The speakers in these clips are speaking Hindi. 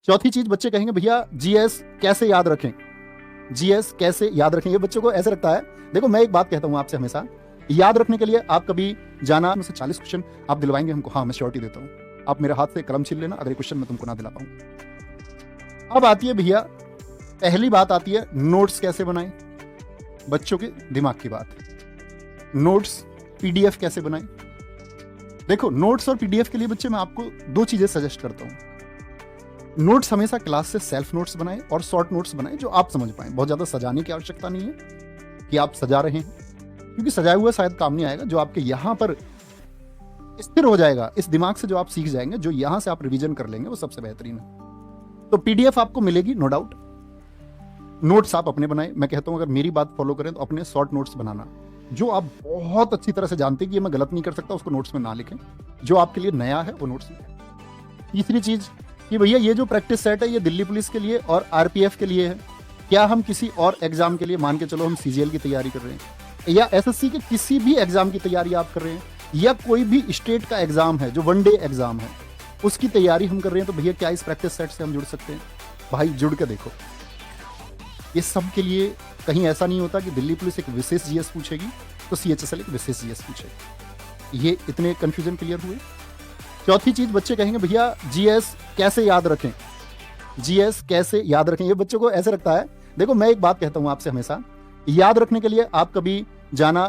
चौथी चीज बच्चे कहेंगे भैया जीएस कैसे याद रखें, जीएस कैसे याद रखें। ये बच्चों को ऐसे लगता है, देखो मैं एक बात कहता हूं आपसे हमेशा, याद रखने के लिए आप कभी जाना मुझसे 40 क्वेश्चन आप दिलवाएंगे हमको, हाँ मैं श्योरिटी देता हूं, आप मेरे हाथ से कलम छीन लेना, अगर क्वेश्चन मैं तुमको ना दिला पाऊं। अब आती है भैया, पहली बात आती है नोट्स कैसे बनाएं, बच्चों के दिमाग की बात। नोट्स पीडीएफ कैसे बनाएं। देखो नोट्स और पीडीएफ के लिए बच्चे मैं आपको दो चीजें सजेस्ट करता हूं। नोट्स हमेशा क्लास से सेल्फ नोट्स बनाएं और शॉर्ट नोट्स बनाएं जो आप समझ पाएं। बहुत ज्यादा सजाने की आवश्यकता नहीं है कि आप सजा रहे हैं, क्योंकि सजाया हुआ शायद काम नहीं आएगा। जो आपके यहां पर स्थिर हो जाएगा, इस दिमाग से जो आप सीख जाएंगे, जो यहां से आप रिवीजन कर लेंगे, वो सबसे बेहतरीन है। तो पीडीएफ आपको मिलेगी नो डाउट। नोट्स आप अपने बनाएं। मैं कहता हूं अगर मेरी बात फॉलो करें तो अपने शॉर्ट नोट्स बनाना, जो आप बहुत अच्छी तरह से जानते हैं कि ये मैं गलत नहीं कर सकता, उसको नोट्स में ना लिखें। जो आपके लिए नया है वो नोट्स में। तीसरी चीज कि भैया ये जो प्रैक्टिस सेट है ये दिल्ली पुलिस के लिए और आरपीएफ के लिए है। क्या हम किसी और एग्जाम के लिए, मान के चलो हम सीजीएल की तैयारी कर रहे हैं या एसएससी के किसी भी एग्जाम की तैयारी आप कर रहे हैं, या कोई भी स्टेट का एग्जाम है जो वनडे एग्जाम है उसकी तैयारी हम कर रहे हैं, तो भैया क्या इस प्रैक्टिस सेट से हम जुड़ सकते हैं? भाई जुड़ के देखो। ये सब के लिए कहीं ऐसा नहीं होता कि दिल्ली पुलिस एक विशेष जीएस पूछेगी तो सीएचएसएल एक विशेष जीएस पूछेगी। ये इतने कंफ्यूजन क्लियर हुए। चौथी चीज बच्चे कहेंगे भैया जीएस कैसे याद रखें, जीएस कैसे याद रखें। ये बच्चों को ऐसे लगता है, देखो मैं एक बात कहता हूं आपसे हमेशा, याद रखने के लिए आप कभी जाना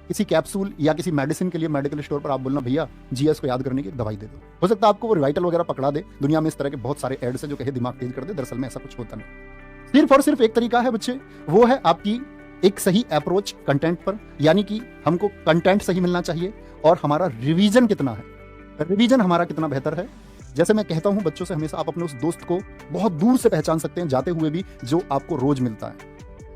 किसी कैप्सूल या किसी मेडिसिन के लिए मेडिकल स्टोर पर, आप बोलना भैया जीएस को याद करने की एक दवाई दे दो। हो सकता है आपको वो रिवाइटल वगैरह पकड़ा दे। दुनिया में इस तरह के बहुत सारे एड्स हैं जो कहे दिमाग तेज कर दे, दरअसल में ऐसा कुछ होता नहीं। सिर्फ और सिर्फ एक तरीका है बच्चे, वो है आपकी एक सही अप्रोच कंटेंट पर, यानी कि हमको कंटेंट सही मिलना चाहिए और हमारा रिवीजन कितना है, रिवीजन हमारा कितना बेहतर है। जैसे मैं कहता हूं बच्चों से हमेशा, आप अपने उस दोस्त को बहुत दूर से पहचान सकते हैं जाते हुए भी, जो आपको रोज मिलता है।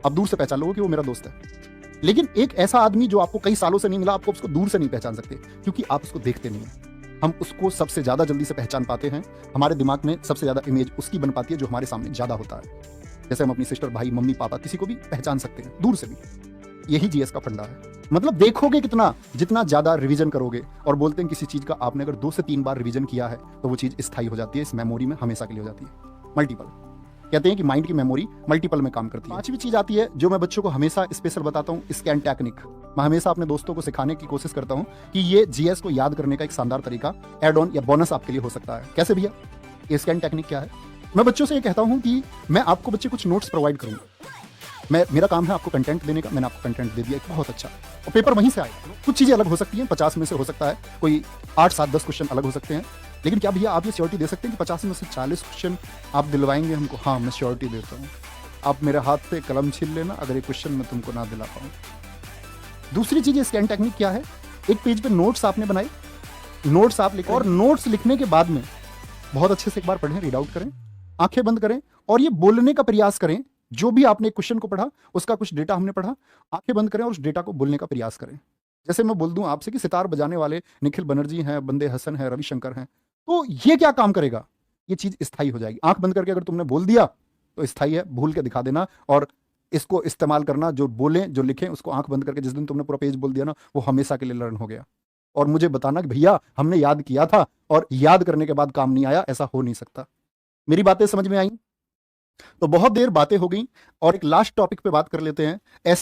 आप दूर से पहचान लोगे कि वो मेरा दोस्त है। लेकिन एक ऐसा आदमी जो आपको कई सालों से नहीं मिला, आपको उसको दूर से नहीं पहचान सकते, क्योंकि आप उसको देखते नहीं हैं। हम उसको सबसे ज्यादा जल्दी से पहचान पाते हैं। हमारे दिमाग में सबसे ज्यादा इमेज उसकी बन पाती है जो हमारे सामने ज्यादा होता है। जैसे हम अपनी सिस्टर, भाई, मम्मी, पापा, किसी को भी पहचान सकते हैं दूर से भी। यही जीएस का फंडा है। मतलब देखोगे कितना, जितना ज्यादा रिवीजन करोगे। और बोलते हैं किसी चीज का आपने अगर 2 से 3 बार रिवीजन किया है तो वो चीज स्थायी हो जाती है, इस मेमोरी में हमेशा के लिए हो जाती है। मल्टीपल कहते हैं कि माइंड की मेमोरी मल्टीपल में काम करती है। पांचवी चीज आती है जो मैं बच्चों को हमेशा स्पेशल बताता हूँ, स्कैन टेक्निक। मैं हमेशा अपने दोस्तों को सिखाने की कोशिश करता हूँ कि ये जीएस को याद करने का एक शानदार तरीका, एड ऑन या बोनस आपके लिए हो सकता है। कैसे भैया? ये स्कैन टेक्निक क्या है? मैं बच्चों से ये कहता हूँ कि मैं आपको बच्चे कुछ नोट्स प्रोवाइड करूंगा। मेरा काम है आपको कंटेंट देने का। मैंने आपको कंटेंट दे दिया एक बहुत अच्छा, और पेपर वहीं से आएगा। कुछ चीजें अलग हो सकती हैं, 50 में से हो सकता है कोई 8, 7, 10 क्वेश्चन अलग हो सकते हैं। लेकिन क्या भैया आप ये श्योरिटी दे सकते हैं कि 50 में से 40 क्वेश्चन आप दिलवाएंगे हमको? हाँ मैं श्योरिटी देता हूँ। आप मेरे हाथ से कलम छीन लेना, अगर एक क्वेश्चन मैं तुमको ना दिला पाऊँ। दूसरी चीज स्कैन टेक्निक क्या है? एक पेज पे नोट्स आपने बनाए, नोट्स आप लिखें, और नोट्स लिखने के बाद में बहुत अच्छे से एक बार पढ़ें, रीड आउट करें, आंखें बंद करें और ये बोलने का प्रयास करें। जो भी आपने क्वेश्चन को पढ़ा, उसका कुछ डेटा हमने पढ़ा, आंखें बंद करें और उस डेटा को बोलने का प्रयास करें। जैसे मैं बोल दूं आपसे कि सितार बजाने वाले निखिल बनर्जी हैं, बंदे हसन हैं, रविशंकर हैं, तो ये क्या काम करेगा? ये चीज स्थायी हो जाएगी। आंख बंद करके अगर तुमने बोल दिया तो स्थायी है, भूल के दिखा देना और इसको इस्तेमाल करना। जो बोले, जो लिखें, उसको आंख बंद करके जिस दिन तुमने पूरा पेज बोल दिया ना, वो हमेशा के लिए लर्न हो गया। और मुझे बताना कि भैया हमने याद किया था और याद करने के बाद काम नहीं आया, ऐसा हो नहीं सकता। मेरी बातें समझ में आई? तो बहुत देर बातें हो गई और एक लास्ट टॉपिक पे बात कर लेते हैं। ऐसे